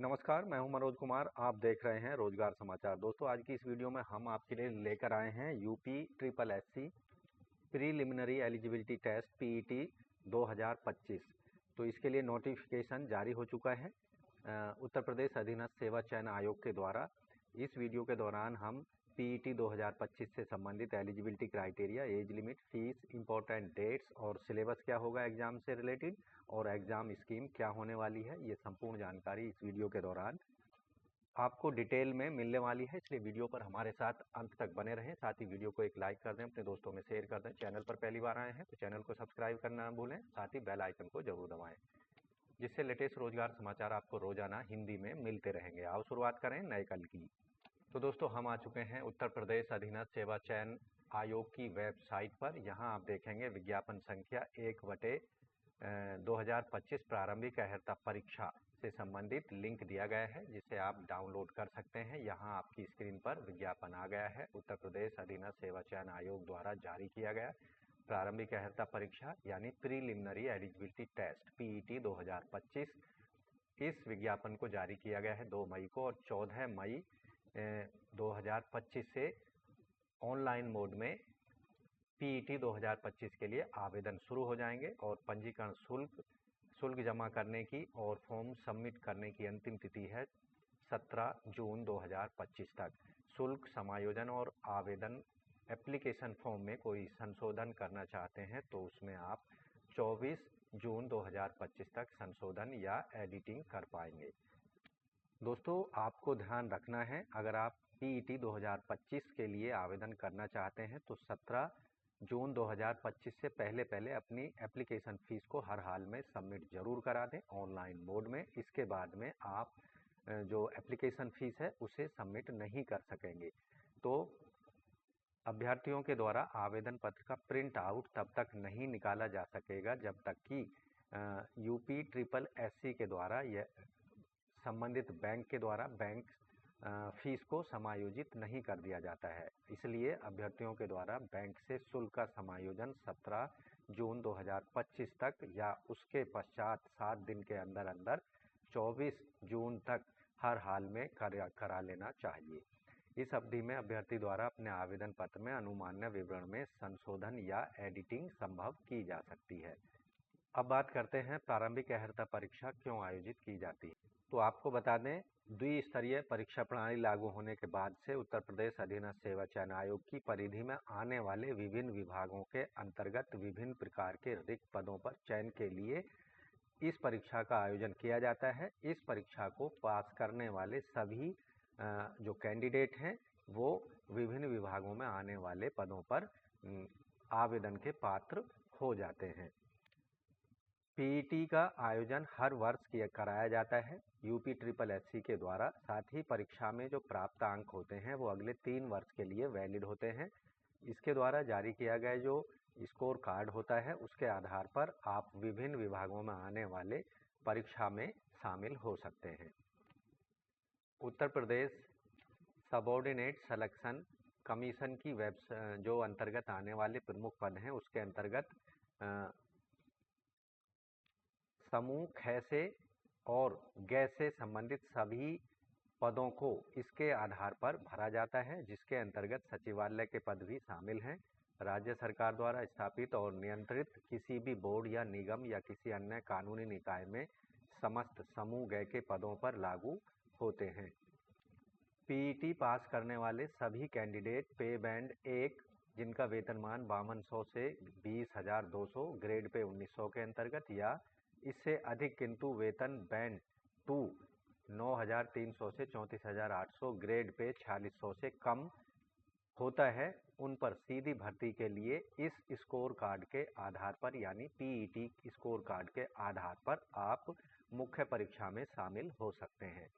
नमस्कार, मैं हूं मनोज कुमार। आप देख रहे हैं रोजगार समाचार। दोस्तों, आज की इस वीडियो में हम आपके लिए लेकर आए हैं UP triple SC preliminary eligibility test PET 2025। तो इसके लिए नोटिफिकेशन जारी हो चुका है उत्तर प्रदेश अधीनस्थ सेवा चयन आयोग के द्वारा। इस वीडियो के दौरान हम पीईटी 2025 से संबंधित eligibility criteria, age limit, fees, important dates और सिलेबस क्या होगा एग्जाम से रिलेटेड और एग्जाम स्कीम क्या होने वाली है, ये संपूर्ण जानकारी इस वीडियो के दौरान आपको डिटेल में मिलने वाली है। इसलिए वीडियो पर हमारे साथ अंत तक बने रहें। साथ ही वीडियो को एक लाइक कर दें, अपने दोस्तों में शेयर कर दें। चैनल पर पहली बार आए हैं तो चैनल को सब्सक्राइब करना ना भूलें। साथ ही बेल आइकन को जरूर दबाएं, जिससे लेटेस्ट रोजगार समाचार आपको रोजाना हिंदी में मिलते रहेंगे। आओ शुरुआत करें नए कल की। तो दोस्तों, हम आ चुके हैं उत्तर प्रदेश अधीनस्थ सेवा चयन आयोग की वेबसाइट पर। यहाँ आप देखेंगे विज्ञापन संख्या 1/2025 प्रारंभिक अर्हता परीक्षा से संबंधित लिंक दिया गया है, जिसे आप डाउनलोड कर सकते हैं। यहाँ आपकी स्क्रीन पर विज्ञापन आ गया है। उत्तर प्रदेश अधीनस्थ सेवा चयन आयोग द्वारा जारी किया गया प्रारंभिक अर्हता परीक्षा यानी प्रीलिमिनरी एलिजिबिलिटी टेस्ट पीईटी 2025। इस विज्ञापन को जारी किया गया है 2 मई को और 14 मई 2025 से ऑनलाइन मोड में पीईटी 2025 के लिए आवेदन शुरू हो जाएंगे और पंजीकरण शुल्क जमा करने की और फॉर्म सबमिट करने की अंतिम तिथि है 17 जून 2025 तक। शुल्क समायोजन और आवेदन एप्लीकेशन फॉर्म में कोई संशोधन करना चाहते हैं तो उसमें आप 24 जून 2025 तक संशोधन या एडिटिंग कर पाएंगे। दोस्तों, आपको ध्यान रखना है, अगर आप पीईटी 2025 के लिए आवेदन करना चाहते हैं तो 17 जून 2025 से पहले अपनी एप्लीकेशन फ़ीस को हर हाल में सबमिट जरूर करा दें ऑनलाइन मोड में। इसके बाद में आप जो एप्लीकेशन फ़ीस है उसे सबमिट नहीं कर सकेंगे। तो अभ्यर्थियों के द्वारा आवेदन पत्र का प्रिंट आउट तब तक नहीं निकाला जा सकेगा जब तक कि यूपी ट्रिपल एससी के द्वारा यह संबंधित बैंक के द्वारा बैंक फीस को समायोजित नहीं कर दिया जाता है। इसलिए अभ्यर्थियों के द्वारा बैंक से शुल्क का समायोजन 17 जून 2025 तक या उसके पश्चात 7 दिन के अंदर 24 जून तक हर हाल में करा लेना चाहिए। इस अवधि में अभ्यर्थी द्वारा अपने आवेदन पत्र में अनुमान्य विवरण में संशोधन या एडिटिंग संभव की जा सकती है। अब बात करते हैं प्रारंभिक अर्हता परीक्षा क्यों आयोजित की जाती है। तो आपको बता दें, द्विस्तरीय परीक्षा प्रणाली लागू होने के बाद से उत्तर प्रदेश अधीनस्थ सेवा चयन आयोग की परिधि में आने वाले विभिन्न विभागों के अंतर्गत विभिन्न प्रकार के रिक्त पदों पर चयन के लिए इस परीक्षा का आयोजन किया जाता है। इस परीक्षा को पास करने वाले सभी जो कैंडिडेट हैं वो विभिन्न विभागों में आने वाले पदों पर आवेदन के पात्र हो जाते हैं। पीईटी का आयोजन हर वर्ष कराया जाता है यूपी ट्रिपल एससी के द्वारा। साथ ही परीक्षा में जो प्राप्त अंक होते हैं वो अगले 3 वर्ष के लिए वैलिड होते हैं। इसके द्वारा जारी किया गया जो स्कोर कार्ड होता है उसके आधार पर आप विभिन्न विभागों में आने वाले परीक्षा में शामिल हो सकते हैं। Uttar Pradesh subordinate selection commission की जो अंतर्गत आने वाले प्रमुख पद हैं उसके अंतर्गत समूह ख से और ग से संबंधित सभी पदों को इसके आधार पर भरा जाता है, जिसके अंतर्गत सचिवालय के पद भी शामिल हैं। राज्य सरकार द्वारा स्थापित और नियंत्रित किसी भी बोर्ड या निगम या किसी अन्य कानूनी निकाय में समस्त समूह ग के पदों पर लागू होते हैं। पीईटी पास करने वाले सभी कैंडिडेट पे बैंड 1 जिनका वेतनमान 5200 से 20,200, ग्रेड पे 1900 के अंतर्गत या इससे अधिक किंतु वेतन बैंड 2 9,300 से 34,800, ग्रेड पे 4600 से कम होता है, उन पर सीधी भर्ती के लिए इस स्कोर कार्ड के आधार पर यानी पीईटी स्कोर कार्ड के आधार पर आप मुख्य परीक्षा में शामिल हो सकते हैं।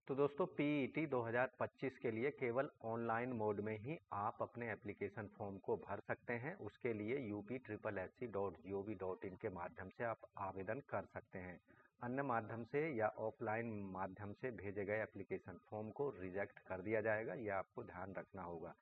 तो दोस्तों, पीईटी 2025 के लिए केवल ऑनलाइन मोड में ही आप अपने एप्लीकेशन फॉर्म को भर सकते हैं। उसके लिए uptripplesc.gov.in के माध्यम से आप आवेदन कर सकते हैं। अन्य माध्यम से या ऑफलाइन माध्यम से भेजे गए एप्लीकेशन फॉर्म को रिजेक्ट कर दिया जाएगा, यह आपको ध्यान रखना होगा।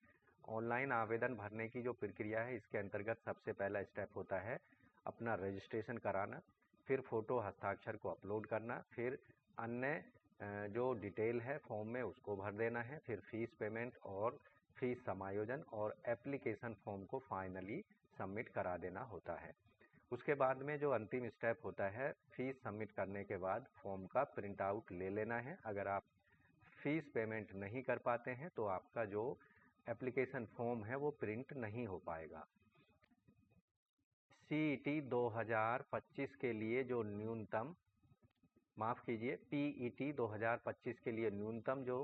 ऑनलाइन आवेदन भरने की जो प्रक्रिया है इसके अंतर्गत सबसे पहला स्टेप होता है अपना रजिस्ट्रेशन कराना, फिर फ़ोटो हस्ताक्षर को अपलोड करना, फिर अन्य जो डिटेल है फॉर्म में उसको भर देना है। फिर फीस पेमेंट और फीस समायोजन और एप्लीकेशन फॉर्म को फाइनली सबमिट करा देना होता है। उसके बाद में जो अंतिम स्टेप होता है, फीस सबमिट करने के बाद फॉर्म का प्रिंट आउट ले लेना है। अगर आप फीस पेमेंट नहीं कर पाते हैं तो आपका जो एप्लीकेशन फॉर्म है वो प्रिंट नहीं हो पाएगा। सीईटी 2025 के लिए जो न्यूनतम, माफ़ कीजिए, पीईटी 2025 के लिए न्यूनतम जो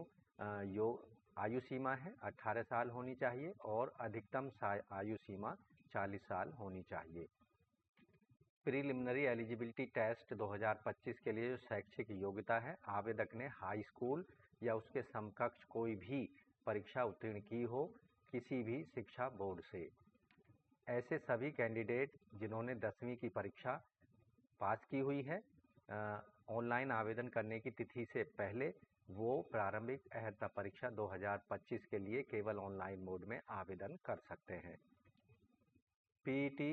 आयु सीमा है 18 साल होनी चाहिए और अधिकतम आयु सीमा 40 साल होनी चाहिए। प्रीलिमिनरी एलिजिबिलिटी टेस्ट 2025 के लिए जो शैक्षिक योग्यता है, आवेदक ने हाई स्कूल या उसके समकक्ष कोई भी परीक्षा उत्तीर्ण की हो किसी भी शिक्षा बोर्ड से। ऐसे सभी कैंडिडेट जिन्होंने 10वीं की परीक्षा पास की हुई है, ऑनलाइन आवेदन करने की तिथि से पहले वो प्रारंभिक अर्हता परीक्षा 2025 के लिए केवल ऑनलाइन मोड में आवेदन कर सकते हैं। पीईटी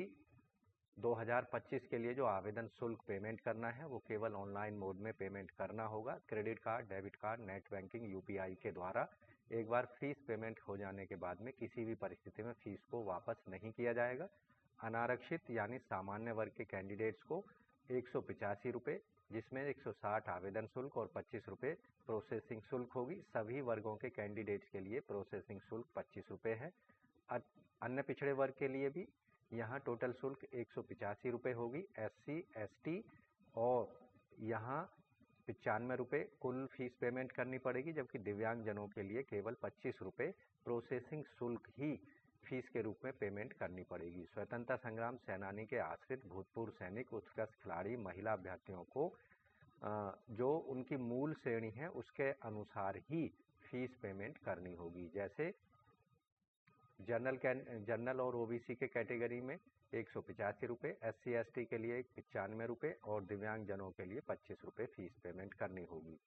2025 के लिए जो आवेदन शुल्क पेमेंट करना है वो केवल ऑनलाइन मोड में पेमेंट करना होगा। Credit card, debit card, net banking, UPI के द्वारा। एक बार फीस पेमेंट हो जाने के बाद में किसी भी परिस्थिति में फीस को वापस नहीं किया जाएगा। अनारक्षित यानी सामान्य वर्ग के कैंडिडेट्स को 185 रुपये, जिसमें 160 आवेदन शुल्क और 25 रुपये प्रोसेसिंग शुल्क होगी। सभी वर्गों के कैंडिडेट्स के लिए प्रोसेसिंग शुल्क 25 रुपये है। अन्य पिछड़े वर्ग के लिए भी यहाँ टोटल शुल्क 185 रुपये होगी। SC, ST और यहाँ 95 रुपये कुल फीस पेमेंट करनी पड़ेगी, जबकि दिव्यांगजनों के लिए केवल 25 रुपये प्रोसेसिंग शुल्क ही फीस के रूप में पेमेंट करनी पड़ेगी। स्वतंत्रता संग्राम सेनानी के आश्रित भूतपूर्व सैनिक, उत्कृष्ट खिलाड़ी, महिला अभ्यर्थियों को जो उनकी मूल श्रेणी है उसके अनुसार ही फीस पेमेंट करनी होगी। जैसे जनरल और ओबीसी के कैटेगरी में 185 रुपये, SC, ST के लिए 95 रुपये और दिव्यांगजनों के लिए 25 रुपये फीस पेमेंट करनी होगी।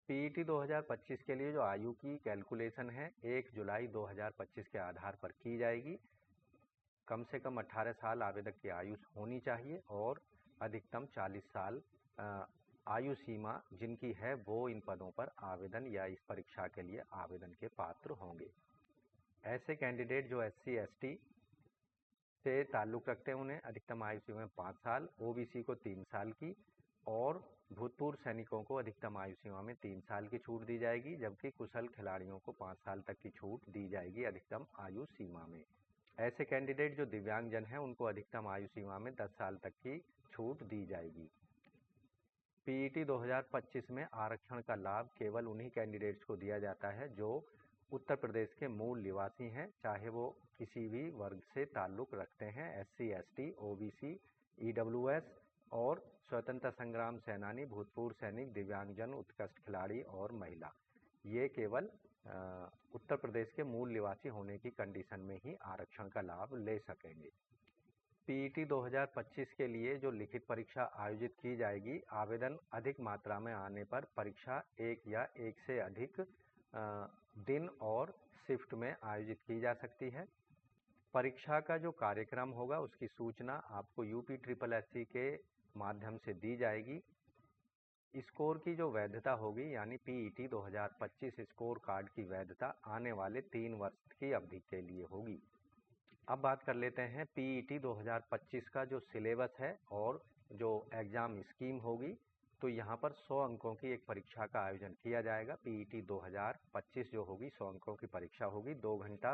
पीईटी 2025 के लिए जो आयु की कैलकुलेशन है 1 जुलाई 2025 के आधार पर की जाएगी। कम से कम 18 साल आवेदक की आयु होनी चाहिए और अधिकतम 40 साल आयु सीमा जिनकी है वो इन पदों पर आवेदन या इस परीक्षा के लिए आवेदन के पात्र होंगे। ऐसे कैंडिडेट जो SC, ST से ताल्लुक़ रखते हैं उन्हें अधिकतम आयु सीमा 5 साल, ओबीसी को 3 साल की और भूतपूर्व सैनिकों को अधिकतम आयु सीमा में 3 साल की छूट दी जाएगी, जबकि कुशल खिलाड़ियों को 5 साल तक की छूट दी जाएगी अधिकतम आयु सीमा में। ऐसे कैंडिडेट जो दिव्यांगजन हैं उनको अधिकतम आयु सीमा में 10 साल तक की छूट दी जाएगी। पीईटी 2025 में आरक्षण का लाभ केवल उन्हीं कैंडिडेट्स को दिया जाता है जो उत्तर प्रदेश के मूल निवासी हैं, चाहे वो किसी भी वर्ग से ताल्लुक़ रखते हैं। SC, ST, OBC, EWS और स्वतंत्रता संग्राम सेनानी, भूतपूर्व सैनिक, दिव्यांगजन, उत्कृष्ट खिलाड़ी और महिला, ये केवल उत्तर प्रदेश के मूल निवासी होने की कंडीशन में ही आरक्षण का लाभ ले सकेंगे। पीईटी 2025 के लिए जो लिखित परीक्षा आयोजित की जाएगी, आवेदन अधिक मात्रा में आने पर परीक्षा एक या एक से अधिक दिन और शिफ्ट में आयोजित की जा सकती है। परीक्षा का जो कार्यक्रम होगा उसकी सूचना आपको UPSSC के माध्यम से दी जाएगी। स्कोर की जो वैधता होगी यानी पीईटी 2025 स्कोर कार्ड की वैधता आने वाले 3 वर्ष की अवधि के लिए होगी। अब बात कर लेते हैं पीईटी 2025 का जो सिलेबस है और जो एग्ज़ाम स्कीम होगी। तो यहाँ पर 100 अंकों की एक परीक्षा का आयोजन किया जाएगा। पीईटी 2025 जो होगी 100 अंकों की परीक्षा होगी। 2 घंटा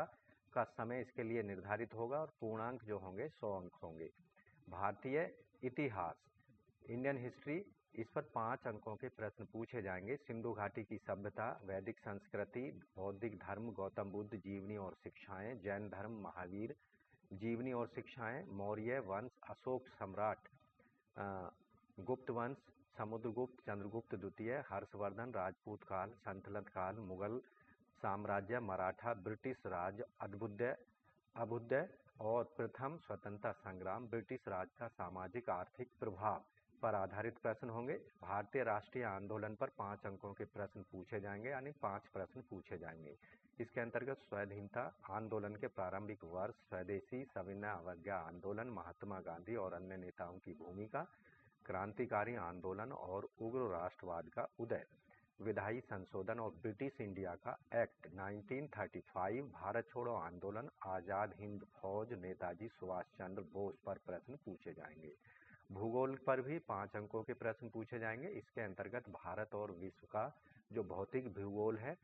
का समय इसके लिए निर्धारित होगा और पूर्णांक जो होंगे 100 अंक होंगे। भारतीय इतिहास, इंडियन हिस्ट्री, इस पर 5 अंकों के प्रश्न पूछे जाएंगे। सिंधु घाटी की सभ्यता, वैदिक संस्कृति, बौद्धिक धर्म, गौतम बुद्ध, जीवनी और शिक्षाएं, जैन धर्म, महावीर, जीवनी और शिक्षाएं, मौर्य वंश, अशोक सम्राट, गुप्त वंश, समुद्रगुप्त, चंद्रगुप्त द्वितीय, हर्षवर्धन, राजपूत काल, संतलत काल, मुगल साम्राज्य, मराठा, ब्रिटिश राज, अभ्युदय और प्रथम स्वतंत्रता संग्राम, ब्रिटिश राज का सामाजिक आर्थिक प्रभाव पर आधारित प्रश्न होंगे। भारतीय राष्ट्रीय आंदोलन पर 5 अंकों के प्रश्न पूछे जाएंगे, यानी 5 प्रश्न पूछे जाएंगे। इसके अंतर्गत स्वाधीनता आंदोलन के प्रारंभिक वर्ष, स्वदेशी, सविनय अवज्ञा आंदोलन, महात्मा गांधी और अन्य नेताओं की भूमिका, क्रांतिकारी आंदोलन और उग्र राष्ट्रवाद का उदय, विधायी संशोधन और ब्रिटिश इंडिया का एक्ट 1935, भारत छोड़ो आंदोलन, आज़ाद हिंद फौज, नेताजी सुभाष चंद्र बोस पर प्रश्न पूछे जाएंगे। भूगोल पर भी 5 अंकों के प्रश्न पूछे जाएंगे। इसके अंतर्गत भारत और विश्व का जो भौतिक भूगोल है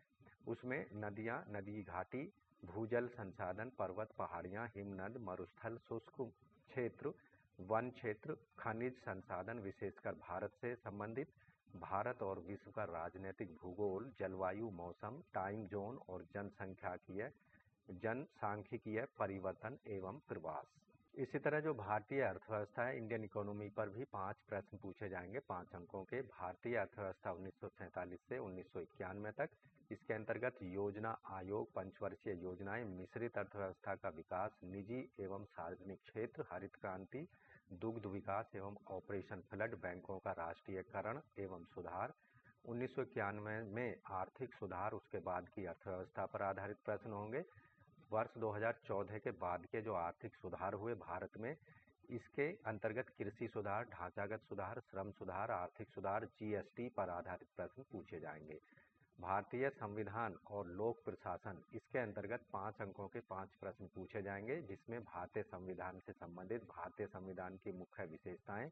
उसमें नदियाँ, नदी घाटी, भूजल संसाधन, पर्वत, पहाड़ियाँ, हिमनद, मरुस्थल, शुष्क क्षेत्र, वन क्षेत्र, खनिज संसाधन विशेषकर भारत से संबंधित, भारत और विश्व का राजनीतिक भूगोल, जलवायु, मौसम, टाइम जोन और जनसांख्यिकीय परिवर्तन एवं प्रवास। इसी तरह जो भारतीय अर्थव्यवस्था है, इंडियन इकोनॉमी पर भी 5 प्रश्न पूछे जाएंगे 5 अंकों के। भारतीय अर्थव्यवस्था 1947 से 1991 तक। इसके अंतर्गत योजना आयोग, पंचवर्षीय योजनाएं, मिश्रित अर्थव्यवस्था का विकास, निजी एवं सार्वजनिक क्षेत्र, हरित क्रांति, दुग्ध विकास एवं ऑपरेशन फ्लड, बैंकों का राष्ट्रीयकरण एवं सुधार। 1991 में आर्थिक सुधार, उसके बाद की अर्थव्यवस्था पर आधारित प्रश्न होंगे। वर्ष 2014 के बाद के जो आर्थिक सुधार हुए भारत में, इसके अंतर्गत कृषि सुधार, ढांचागत सुधार, श्रम सुधार, आर्थिक सुधार, जीएसटी पर आधारित प्रश्न पूछे जाएंगे। भारतीय संविधान और लोक प्रशासन, इसके अंतर्गत 5 अंकों के 5 प्रश्न पूछे जाएंगे, जिसमें भारतीय संविधान से संबंधित भारतीय संविधान की मुख्य विशेषताएं,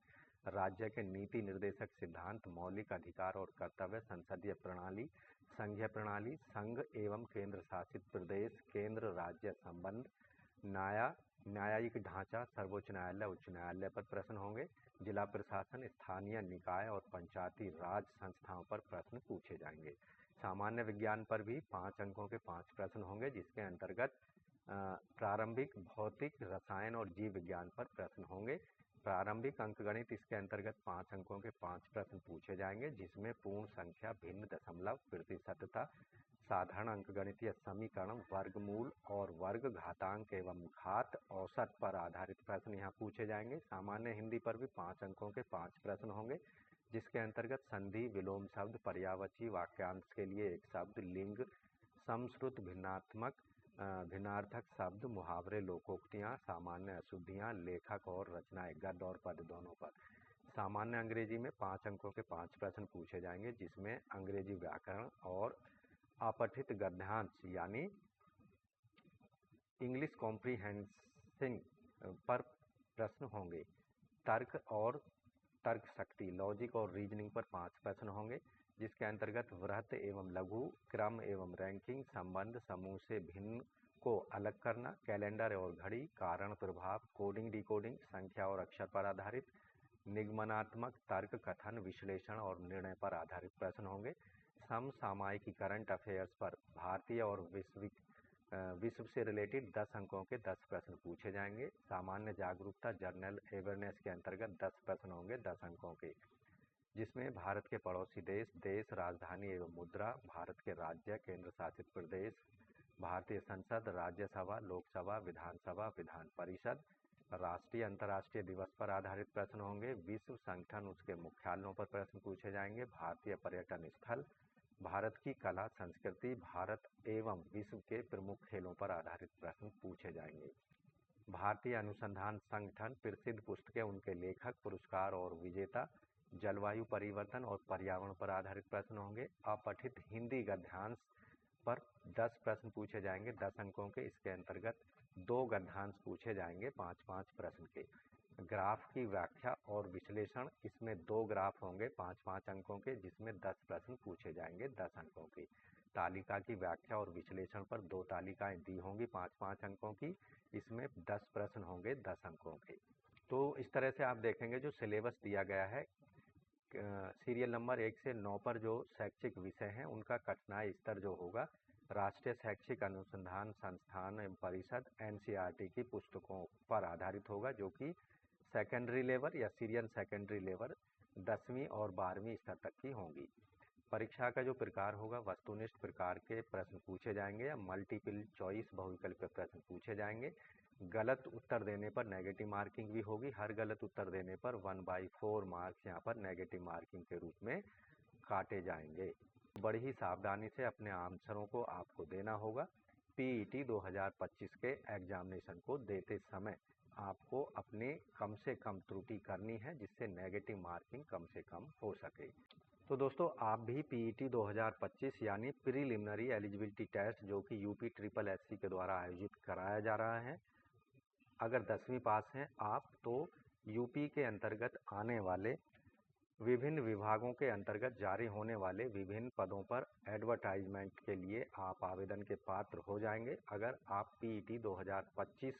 राज्य के नीति निर्देशक सिद्धांत, मौलिक अधिकार और कर्तव्य, संसदीय प्रणाली, संघीय प्रणाली, संघ एवं केंद्र शासित प्रदेश, केंद्र राज्य संबंध, न्यायिक ढांचा, सर्वोच्च न्यायालय, उच्च न्यायालय पर प्रश्न होंगे। जिला प्रशासन, स्थानीय निकाय और पंचायती राज संस्थाओं पर प्रश्न पूछे जाएंगे। सामान्य विज्ञान पर भी 5 अंकों के 5 प्रश्न होंगे, जिसके अंतर्गत प्रारंभिक भौतिक, रसायन और जीव विज्ञान पर प्रश्न होंगे। प्रारंभिक अंकगणित, इसके अंतर्गत 5 अंकों के 5 प्रश्न पूछे जाएंगे, जिसमें पूर्ण संख्या, भिन्न, दशमलव, प्रतिशतता, साधारण अंकगणितीय समीकरण, वर्गमूल और वर्ग, घातांक एवं घात, औसत पर आधारित प्रश्न यहाँ पूछे जाएंगे। सामान्य हिंदी पर भी 5 अंकों के 5 प्रश्न होंगे, जिसके अंतर्गत संधि, विलोम शब्द, पर्यायवाची, वाक्यांश के लिए एक शब्द, लिंग, समश्रुत, भिन्नार्थक शब्द, मुहावरे, लोकोक्तियाँ, सामान्य अशुद्धियाँ, लेखक और रचनाएं, गद्य और पद्य दोनों पर। सामान्य अंग्रेजी में 5 अंकों के 5 प्रश्न पूछे जाएंगे, जिसमें अंग्रेजी व्याकरण और अपठित गद्यांश यानी इंग्लिश कॉम्प्रीहेंसिंग पर प्रश्न होंगे। तर्क और तर्क शक्ति, लॉजिक और रीजनिंग पर 5 प्रश्न होंगे, जिसके अंतर्गत वृहत एवं लघु, क्रम एवं रैंकिंग, संबंध, समूह से भिन्न को अलग करना, कैलेंडर और घड़ी, कारण प्रभाव, कोडिंग डिकोडिंग, संख्या और अक्षर पर आधारित, निगमनात्मक तर्क, कथन, विश्लेषण और निर्णय पर आधारित प्रश्न होंगे। समसामयिक करंट अफेयर्स पर भारतीय और विश्व से रिलेटेड 10 अंकों के 10 प्रश्न पूछे जाएंगे। सामान्य जागरूकता, जनरल अवेयरनेस के अंतर्गत 10 प्रश्न होंगे 10 अंकों के, जिसमें भारत के पड़ोसी देश, राजधानी एवं मुद्रा, भारत के राज्य, केंद्र शासित प्रदेश, भारतीय संसद, राज्यसभा, लोकसभा, विधानसभा, विधान परिषद, राष्ट्रीय अंतर्राष्ट्रीय दिवस पर आधारित प्रश्न होंगे। विश्व संगठन, उसके मुख्यालयों पर प्रश्न पूछे जाएंगे। भारतीय पर्यटन स्थल, भारत की कला संस्कृति, भारत एवं विश्व के प्रमुख खेलों पर आधारित प्रश्न पूछे जाएंगे। भारतीय अनुसंधान संगठन, प्रसिद्ध पुस्तकें, उनके लेखक, पुरस्कार और विजेता, जलवायु परिवर्तन और पर्यावरण पर आधारित प्रश्न होंगे। अपठित हिंदी गद्यांश पर 10 प्रश्न पूछे जाएंगे 10 अंकों के। इसके अंतर्गत 2 गद्यांश पूछे जाएंगे 5-5 प्रश्न के। ग्राफ की व्याख्या और विश्लेषण, इसमें 2 ग्राफ होंगे 5-5 अंकों के, जिसमें 10 प्रश्न पूछे जाएंगे 10 अंकों के। तालिका की व्याख्या और विश्लेषण पर 2 तालिकाएं दी होंगी 5-5 अंकों की, इसमें 10 प्रश्न होंगे 10 अंकों के। तो इस तरह से आप देखेंगे जो सिलेबस दिया गया है, सीरियल नंबर 1 से 9 पर जो शैक्षिक विषय हैं उनका कठिनाई स्तर जो होगा राष्ट्रीय शैक्षिक अनुसंधान संस्थान एवं परिषद NCERT की पुस्तकों पर आधारित होगा, जो कि सेकेंडरी लेवल या सीरियल सेकेंडरी लेवल 10वीं और 12वीं स्तर तक की होंगी। परीक्षा का जो प्रकार होगा वस्तुनिष्ठ प्रकार के प्रश्न पूछे जाएंगे या मल्टीपल चॉइस बहुविकल्पीय प्रश्न पूछे जाएंगे। गलत उत्तर देने पर नेगेटिव मार्किंग भी होगी। हर गलत उत्तर देने पर 1/4 मार्क्स यहाँ पर नेगेटिव मार्किंग के रूप में काटे जाएंगे। बड़ी ही सावधानी से अपने आंसरों को आपको देना होगा। PET 2025 के एग्जामिनेशन को देते समय आपको अपने कम से कम त्रुटि करनी है, जिससे नेगेटिव मार्किंग कम से कम हो सके। तो दोस्तों, आप भी पीईटी 2025 यानी प्रीलिमिनरी एलिजिबिलिटी टेस्ट, जो कि यूपी ट्रिपल एससी के द्वारा आयोजित कराया जा रहा है, अगर 10वीं पास हैं आप, तो यूपी के अंतर्गत आने वाले विभिन्न विभागों के अंतर्गत जारी होने वाले विभिन्न पदों पर एडवर्टाइजमेंट के लिए आप आवेदन के पात्र हो जाएंगे, अगर आप पीईटी 2025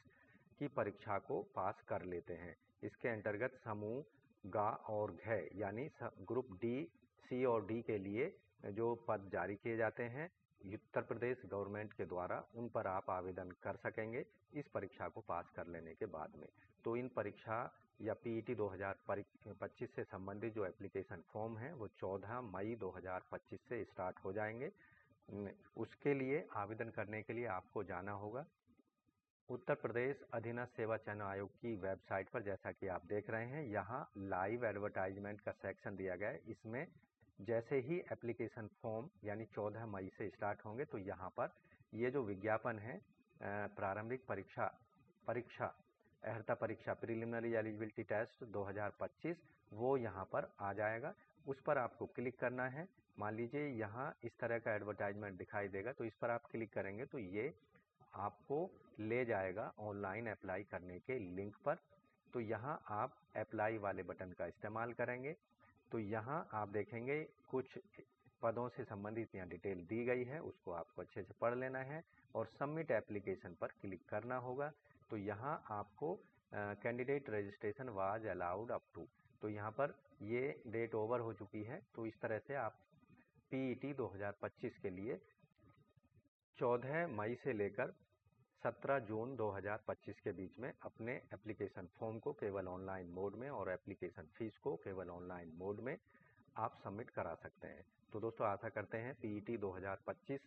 की परीक्षा को पास कर लेते हैं। इसके अंतर्गत समूह ग और घ यानी ग्रुप डी, सी और डी के लिए जो पद जारी किए जाते हैं उत्तर प्रदेश गवर्नमेंट के द्वारा, उन पर आप आवेदन कर सकेंगे इस परीक्षा को पास कर लेने के बाद में। तो इन परीक्षा या पीईटी 2025 से संबंधित जो एप्लीकेशन फॉर्म है वो 14 मई 2025 से स्टार्ट हो जाएंगे। उसके लिए आवेदन करने के लिए आपको जाना होगा उत्तर प्रदेश अधीनस्थ सेवा चयन आयोग की वेबसाइट पर। जैसा कि आप देख रहे हैं, यहाँ लाइव एडवर्टाइजमेंट का सेक्शन दिया गया है। इसमें जैसे ही एप्लीकेशन फॉर्म यानी 14 मई से स्टार्ट होंगे, तो यहाँ पर ये जो विज्ञापन है प्रारंभिक परीक्षा अर्हता परीक्षा प्रीलिमिनरी एलिजिबिलिटी टेस्ट 2025, वो यहाँ पर आ जाएगा। उस पर आपको क्लिक करना है। मान लीजिए यहाँ इस तरह का एडवर्टाइजमेंट दिखाई देगा, तो इस पर आप क्लिक करेंगे तो ये आपको ले जाएगा ऑनलाइन अप्लाई करने के लिंक पर। तो यहाँ आप अप्लाई वाले बटन का इस्तेमाल करेंगे। तो यहाँ आप देखेंगे कुछ पदों से संबंधित यहाँ डिटेल दी गई है, उसको आपको अच्छे से पढ़ लेना है और सबमिट एप्लीकेशन पर क्लिक करना होगा। तो यहाँ आपको candidate registration was allowed up to, तो यहाँ पर ये डेट ओवर हो चुकी है। तो इस तरह से आप पीईटी 2025 के लिए 14 मई से लेकर 17 जून 2025 के बीच में अपने एप्लीकेशन फॉर्म को केवल ऑनलाइन मोड में और एप्लीकेशन फीस को केवल ऑनलाइन मोड में आप सबमिट करा सकते हैं। तो दोस्तों, आशा करते हैं पीईटी 2025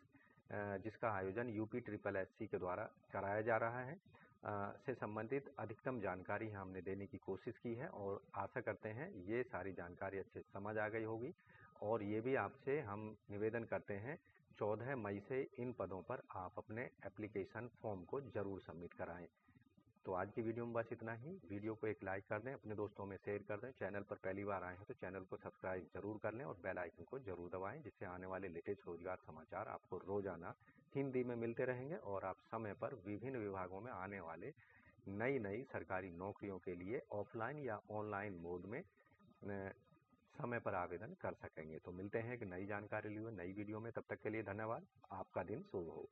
जिसका आयोजन यूपी ट्रिपल एससी के द्वारा कराया जा रहा है से संबंधित अधिकतम जानकारी हमने देने की कोशिश की है, और आशा करते हैं ये सारी जानकारी अच्छे से समझ आ गई होगी। और ये भी आपसे हम निवेदन करते हैं 14 मई से इन पदों पर आप अपने एप्लीकेशन फॉर्म को ज़रूर सबमिट कराएं। तो आज की वीडियो में बस इतना ही। वीडियो को एक लाइक कर दें, अपने दोस्तों में शेयर कर दें। चैनल पर पहली बार आए हैं तो चैनल को सब्सक्राइब जरूर कर लें और बेल आइकन को जरूर दबाएं, जिससे आने वाले लेटेस्ट रोजगार समाचार आपको रोजाना हिंदी में मिलते रहेंगे और आप समय पर विभिन्न विभागों में आने वाले नई सरकारी नौकरियों के लिए ऑफलाइन या ऑनलाइन मोड में समय पर आवेदन कर सकेंगे। तो मिलते हैं एक नई जानकारी लिए नई वीडियो में। तब तक के लिए धन्यवाद। आपका दिन शुभ हो।